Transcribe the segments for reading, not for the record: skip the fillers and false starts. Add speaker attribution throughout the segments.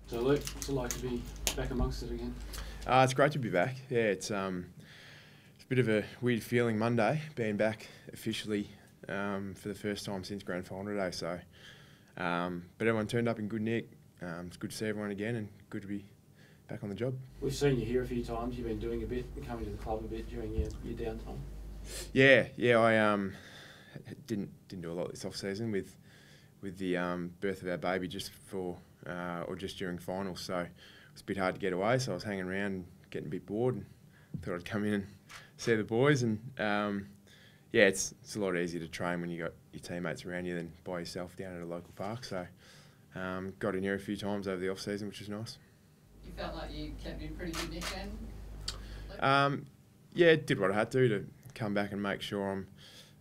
Speaker 1: So Luke, what's it like to be back amongst it again?
Speaker 2: It's great to be back. Yeah, it's a bit of a weird feeling Monday, being back officially for the first time since Grand Final day. So, but everyone turned up in good nick. It's good to see everyone again and good to be back on the job.
Speaker 1: We've seen you here a few times. You've been doing a bit, coming to the club a bit during your downtime.
Speaker 2: Yeah, I didn't do a lot this off season with the birth of our baby just for or just during finals. So it was a bit hard to get away. So I was hanging around, getting a bit bored, and thought I'd come in and see the boys. And yeah, it's a lot easier to train when you got your teammates around you than by yourself down at a local park. So got in here a few times over the off season, which was nice.
Speaker 3: You felt like you kept in pretty good nick then?
Speaker 2: Yeah, did what I had to come back and make sure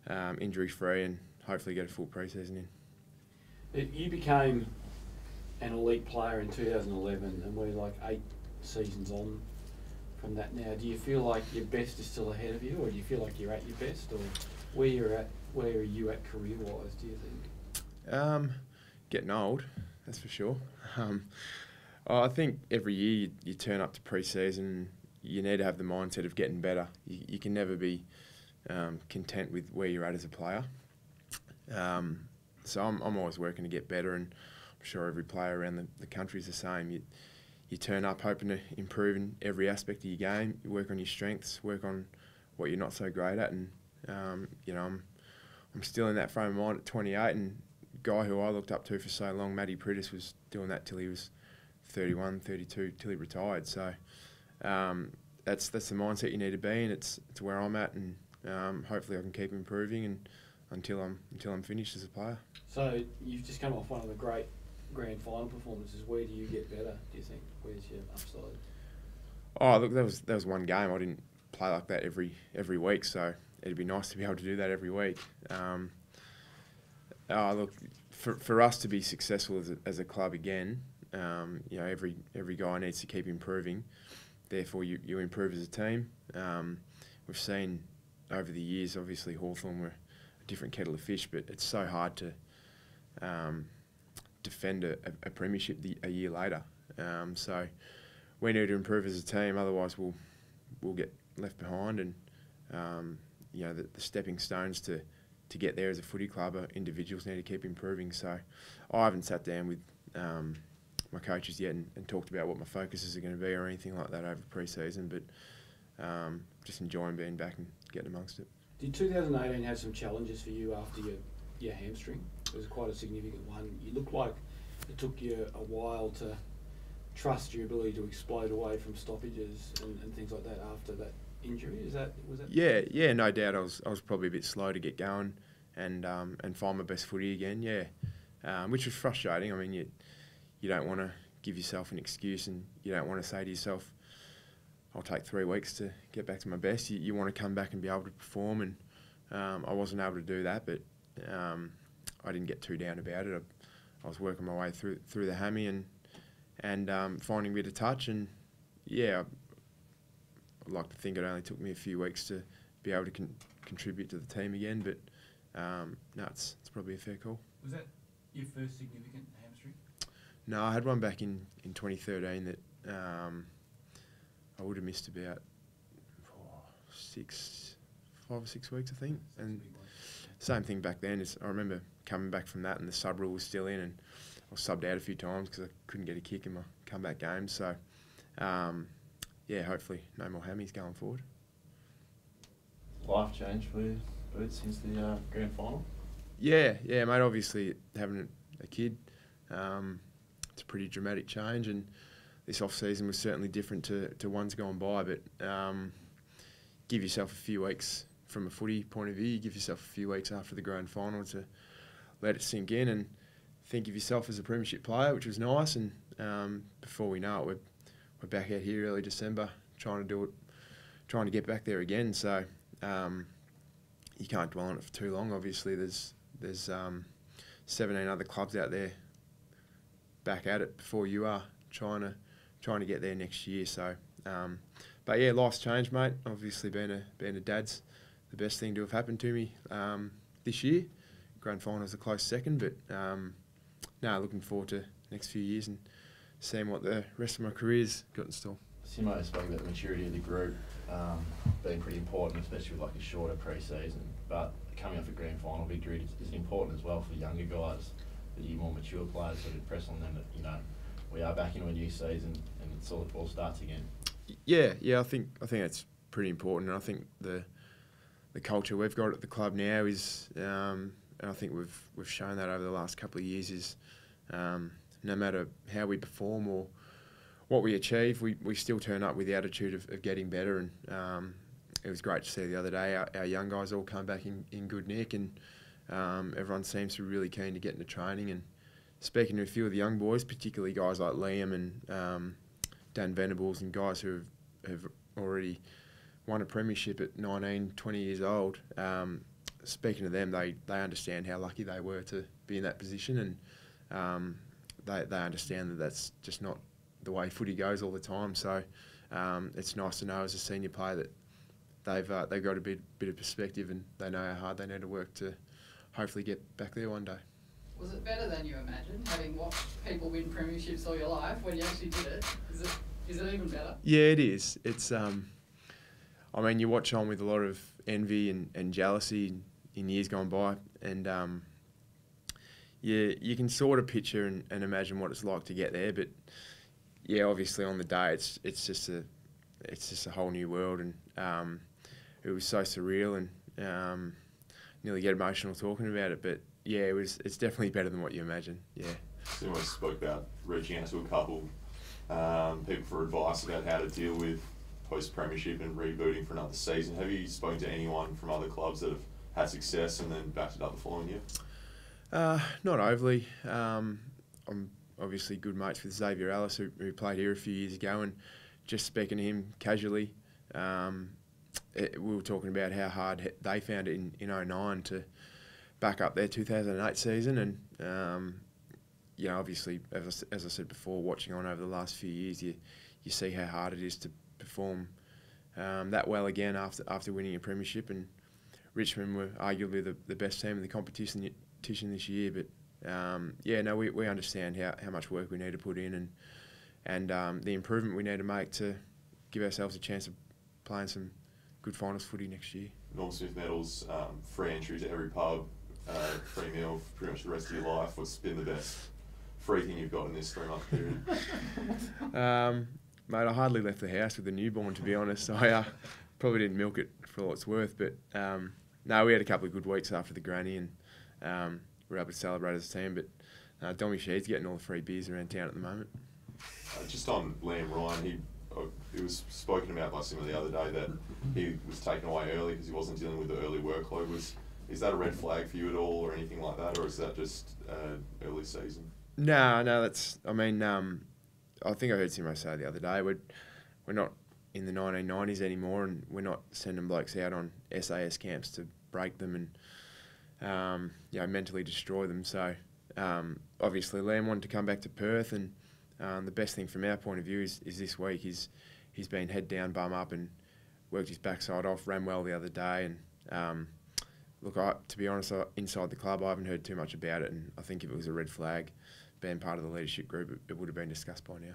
Speaker 2: I'm injury free and hopefully get a full pre-season in.
Speaker 1: You became an elite player in 2011, and we're like 8 seasons on from that now. Do you feel like your best is still ahead of you, or do you feel like you're at your best, or where are you at career-wise, do you think?
Speaker 2: Getting old, that's for sure. I think every year you turn up to pre-season, you need to have the mindset of getting better. You can never be content with where you're at as a player. So I'm always working to get better, and I'm sure every player around the country is the same. You turn up hoping to improve in every aspect of your game. You work on your strengths, work on what you're not so great at, and I'm still in that frame of mind at 28. And a guy who I looked up to for so long, Matty Prittis, was doing that till he was 31, 32, till he retired. So that's the mindset you need to be in. It's where I'm at, and hopefully I can keep improving and until I'm finished as a player.
Speaker 1: So you've just come off one of the great grand final performances. Where do you get better, do you think? Where's your upside?
Speaker 2: Oh, look, that was one game. I didn't play like that every week, so it'd be nice to be able to do that every week. Look, for us to be successful as a club again, every guy needs to keep improving. Therefore, you improve as a team. We've seen over the years, obviously, Hawthorn were a different kettle of fish, but it's so hard to defend a premiership a year later. So we need to improve as a team, otherwise we'll get left behind. And the stepping stones to get there as a footy club, individuals need to keep improving. So I haven't sat down with my coaches yet and talked about what my focuses are going to be or anything like that over pre-season, but just enjoying being back and getting amongst it.
Speaker 1: Did 2018 have some challenges for you after your hamstring? It was quite a significant one. You looked like it took you a while to trust your ability to explode away from stoppages and things like that after that injury. Was that?
Speaker 2: Yeah, no doubt. I was probably a bit slow to get going and find my best footy again. Yeah, which was frustrating. I mean, you don't want to give yourself an excuse, and you don't want to say to yourself, I'll take 3 weeks to get back to my best. You want to come back and be able to perform, and I wasn't able to do that, but I didn't get too down about it. I was working my way through the hammy and finding a bit of touch, and yeah, I'd like to think it only took me a few weeks to be able to contribute to the team again, but no, it's probably a fair call.
Speaker 4: Was that your first significant hamstring?
Speaker 2: No, I had one back in 2013 that I would have missed about 5 or 6 weeks, I think. And same thing back then. I remember coming back from that and the sub rule was still in, and I was subbed out a few times because I couldn't get a kick in my comeback games. So, yeah, hopefully no more hammies going forward.
Speaker 5: Life change for you, Boots, since the grand final?
Speaker 2: Yeah, mate. Obviously, having a kid, it's a pretty dramatic change, and this off-season was certainly different to ones gone by, but give yourself a few weeks from a footy point of view, give yourself a few weeks after the grand final to let it sink in and think of yourself as a premiership player, which was nice. And before we know it, we're back out here early December trying to get back there again. So you can't dwell on it for too long. Obviously, there's 17 other clubs out there back at it before you are trying to get there next year. So, but yeah, life's changed, mate. Obviously, being a dad's the best thing to have happened to me this year. Grand final's a close second, but no, looking forward to the next few years and seeing what the rest of my career's got in store.
Speaker 5: Simo spoke about the maturity of the group being pretty important, especially with like a shorter pre-season. But coming off a grand final victory is important as well for the younger guys, the more mature players, sort of impress on them that, you know, we are back into a new season and it's all starts again.
Speaker 2: Yeah, I think that's pretty important, and I think the culture we've got at the club now is, and I think we've shown that over the last couple of years, is no matter how we perform or what we achieve, we still turn up with the attitude of getting better. And it was great to see the other day our young guys all come back in good nick, and everyone seems to be really keen to get into training. And speaking to a few of the young boys, particularly guys like Liam and Dan Venables, and guys who have already won a premiership at 19, 20 years old, speaking to them, they understand how lucky they were to be in that position, and they understand that that's just not the way footy goes all the time. So it's nice to know as a senior player that they've got a bit of perspective, and they know how hard they need to work to hopefully get back there one day.
Speaker 3: Was it better than you imagined, having watched people win premierships all your life? When you actually did it, is it even better?
Speaker 2: Yeah, it is. It's I mean, you watch on with a lot of envy and jealousy in years gone by, and you can sort of picture and imagine what it's like to get there. But yeah, obviously on the day, it's just a whole new world, and it was so surreal, and nearly get emotional talking about it. But yeah, it's definitely better than what you imagine. Yeah.
Speaker 6: Someone spoke about reaching out to a couple people for advice about how to deal with post-premiership and rebooting for another season. Have you spoken to anyone from other clubs that have had success and then backed it up the following year?
Speaker 2: Not overly. I'm obviously good mates with Xavier Ellis, who played here a few years ago, and just speaking to him casually, we were talking about how hard they found it in 2009 to back up their 2008 season, and you know, obviously, as I said before, watching on over the last few years, you see how hard it is to perform that well again after winning a premiership. And Richmond were arguably the best team in the competition this year. But yeah, no, we understand how much work we need to put in, and the improvement we need to make to give ourselves a chance of playing some good finals footy next year.
Speaker 6: Norm Smith medals, free entry to every pub, free meal for pretty much the rest of your life. What's been the best free thing you've got in this 3-month period?
Speaker 2: Mate, I hardly left the house with the newborn, to be honest. I probably didn't milk it for all it's worth. But no, we had a couple of good weeks after the granny, and we were able to celebrate as a team. But Dommy Sheed's getting all the free beers around town at the moment.
Speaker 6: Just on Liam Ryan, it was spoken about by someone the other day that he was taken away early because he wasn't dealing with the early workload. Is that a red flag for you at all, or anything like that, or is that just early season?
Speaker 2: No, that's. I mean, I think I heard Simo say the other day, we're not in the 1990s anymore, and we're not sending blokes out on SAS camps to break them and mentally destroy them. So obviously Liam wanted to come back to Perth, and the best thing from our point of view is this week he's been head down, bum up, and worked his backside off, ran well the other day. And look, to be honest, inside the club I haven't heard too much about it, and I think if it was a red flag being part of the leadership group, it would have been discussed by now.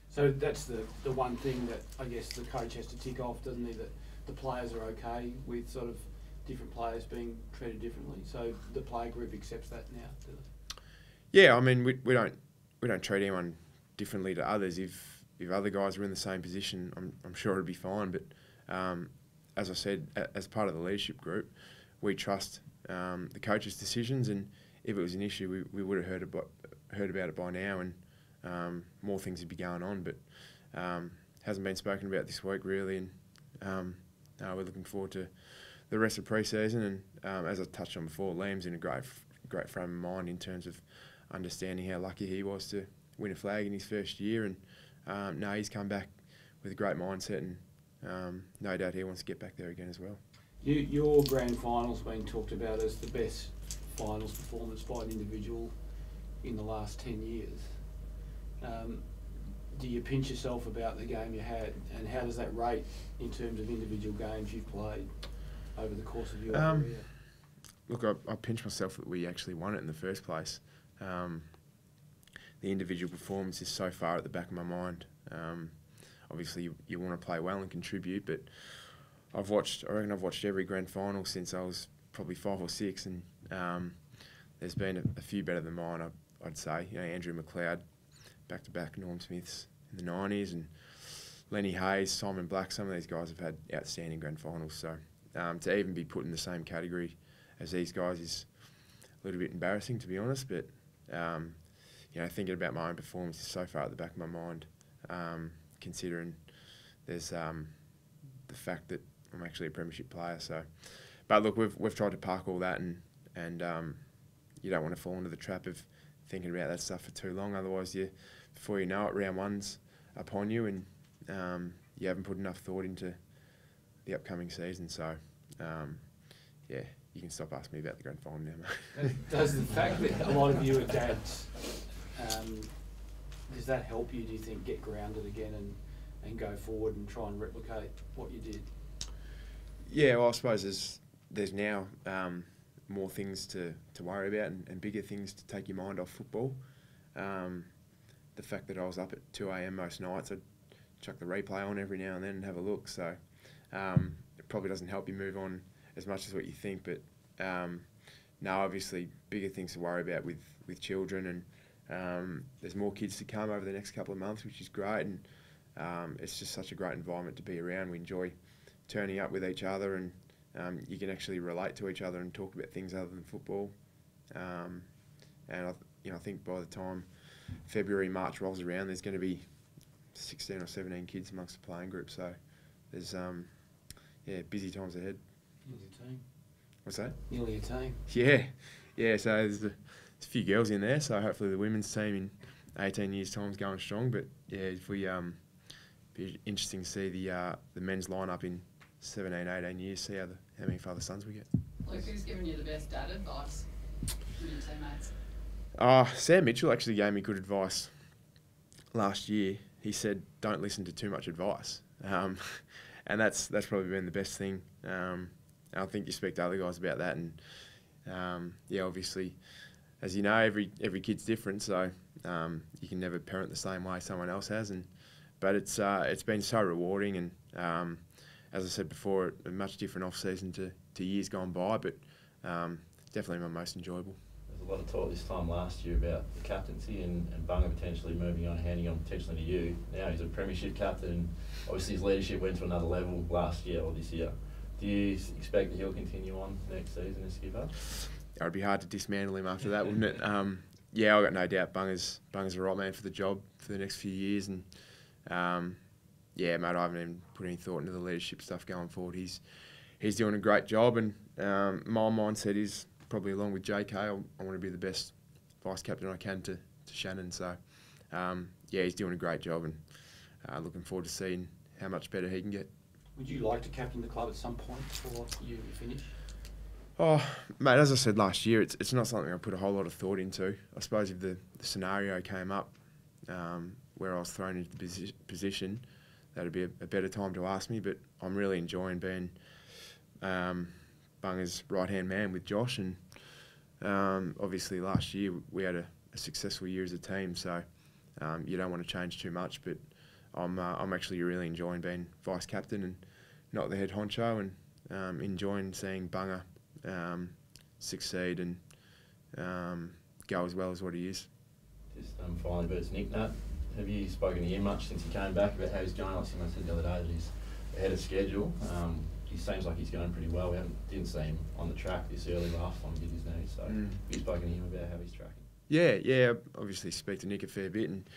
Speaker 1: So that's the one thing that I guess the coach has to tick off, doesn't he? That the players are okay with sort of different players being treated differently. So the player group accepts that now, do they?
Speaker 2: Yeah, I mean we don't treat anyone differently to others. If other guys are in the same position, I'm sure it'd be fine. But as I said, as part of the leadership group, we trust the coach's decisions, and if it was an issue, we would have heard about it by now, and more things would be going on. But hasn't been spoken about this week really, and we're looking forward to the rest of pre-season. And as I touched on before, Liam's in a great frame of mind in terms of understanding how lucky he was to win a flag in his first year, and he's come back with a great mindset, and no doubt he wants to get back there again as well.
Speaker 1: Your grand final's been talked about as the best finals performance by an individual in the last 10 years. Do you pinch yourself about the game you had, and how does that rate in terms of individual games you've played over the course of your career?
Speaker 2: Look, I pinch myself that we actually won it in the first place. The the individual performance is so far at the back of my mind. Obviously, you want to play well and contribute, but I reckon I've watched every grand final since I was probably 5 or 6, and there's been a few better than mine, I'd say. You know, Andrew McLeod, back-to-back Norm Smiths in the 90s, and Lenny Hayes, Simon Black, some of these guys have had outstanding grand finals. So to even be put in the same category as these guys is a little bit embarrassing, to be honest. But you know, thinking about my own performance is so far at the back of my mind, considering there's the fact that I'm actually a premiership player. So, but look, we've tried to park all that, and you don't want to fall into the trap of thinking about that stuff for too long. Otherwise, before you know it, round one's upon you, and you haven't put enough thought into the upcoming season. So, yeah, you can stop asking me about the grand final now, mate.
Speaker 1: Does the fact that a lot of you are dads, does that help you, do you think, get grounded again and go forward and try and replicate what you did?
Speaker 2: Yeah, well, I suppose there's now more things to worry about and bigger things to take your mind off football. The fact that I was up at 2 a.m. most nights, I'd chuck the replay on every now and then and have a look. So it probably doesn't help you move on as much as what you think. But no, obviously bigger things to worry about with children, and there's more kids to come over the next couple of months, which is great. And it's just such a great environment to be around. We enjoy turning up with each other, and you can actually relate to each other and talk about things other than football. And I think by the time February, March rolls around, there's going to be 16 or 17 kids amongst the playing group. So there's busy times ahead.
Speaker 1: Nearly a team.
Speaker 2: What's that? Nearly
Speaker 1: a team.
Speaker 2: Yeah. So there's a few girls in there. So hopefully the women's team in 18 years' time is going strong. But yeah, if we be interesting to see the men's lineup in 17, 18 years. See how many father sons we get.
Speaker 3: Luke, who's given you the best dad advice from your teammates?
Speaker 2: Sam Mitchell actually gave me good advice last year. He said, "Don't listen to too much advice," and that's probably been the best thing. I think you speak to other guys about that, and obviously, as you know, every kid's different, so you can never parent the same way someone else has, but it's been so rewarding, and as I said before, a much different off season to years gone by, but definitely my most enjoyable.
Speaker 5: There's a lot of talk this time last year about the captaincy and Bunga potentially moving on, handing on potentially to you. Now he's a premiership captain. Obviously his leadership went to another level last year or this year. Do you expect that he'll continue on next season as skipper?
Speaker 2: It would be hard to dismantle him after that, wouldn't it? Yeah, I've got no doubt Bunga's the right man for the job for the next few years. And yeah, mate, I haven't even put any thought into the leadership stuff going forward. He's doing a great job, and my mindset is probably along with JK, I want to be the best vice captain I can to Shannon. So yeah, he's doing a great job, and looking forward to seeing how much better he can get.
Speaker 1: Would you like to captain the club at some point before you finish?
Speaker 2: Oh, mate, as I said last year, it's not something I put a whole lot of thought into. I suppose if the scenario came up where I was thrown into the position, that'd be a better time to ask me. But I'm really enjoying being Bunga's right-hand man with Josh. And obviously last year we had a successful year as a team, so you don't want to change too much. But I'm actually really enjoying being vice captain and not the head honcho, and enjoying seeing Bunga succeed and go as well as what he is.
Speaker 5: Just finally, but it's Nick Nat. Have you spoken to him much since he came back about how he's going? Like someone said the other day that he's ahead of schedule. He seems like he's going pretty well. We didn't see him on the track this early last time he did his knee. So have you spoken to him about how he's tracking?
Speaker 2: Yeah. Obviously speak to Nick a fair bit, and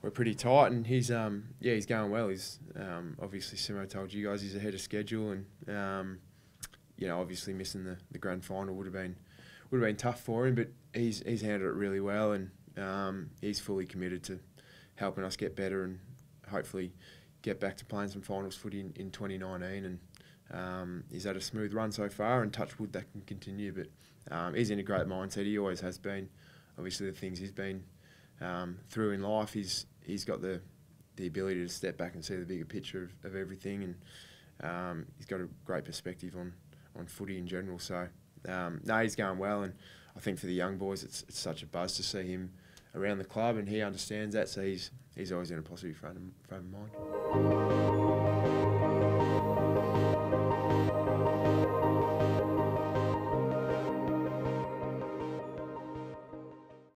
Speaker 2: we're pretty tight. And he's going well. He's obviously Simo told you guys he's ahead of schedule, and obviously missing the grand final would have been tough for him, but he's handled it really well, and he's fully committed to helping us get better and hopefully get back to playing some finals footy in 2019. And he's had a smooth run so far, and touch wood that can continue. But he's in a great mindset. He always has been. Obviously, the things he's been through in life, he's got the ability to step back and see the bigger picture of everything, and he's got a great perspective on footy in general. So no, he's going well, and I think for the young boys, it's such a buzz to see him around the club, and he understands that, so he's always in a positive frame of mind.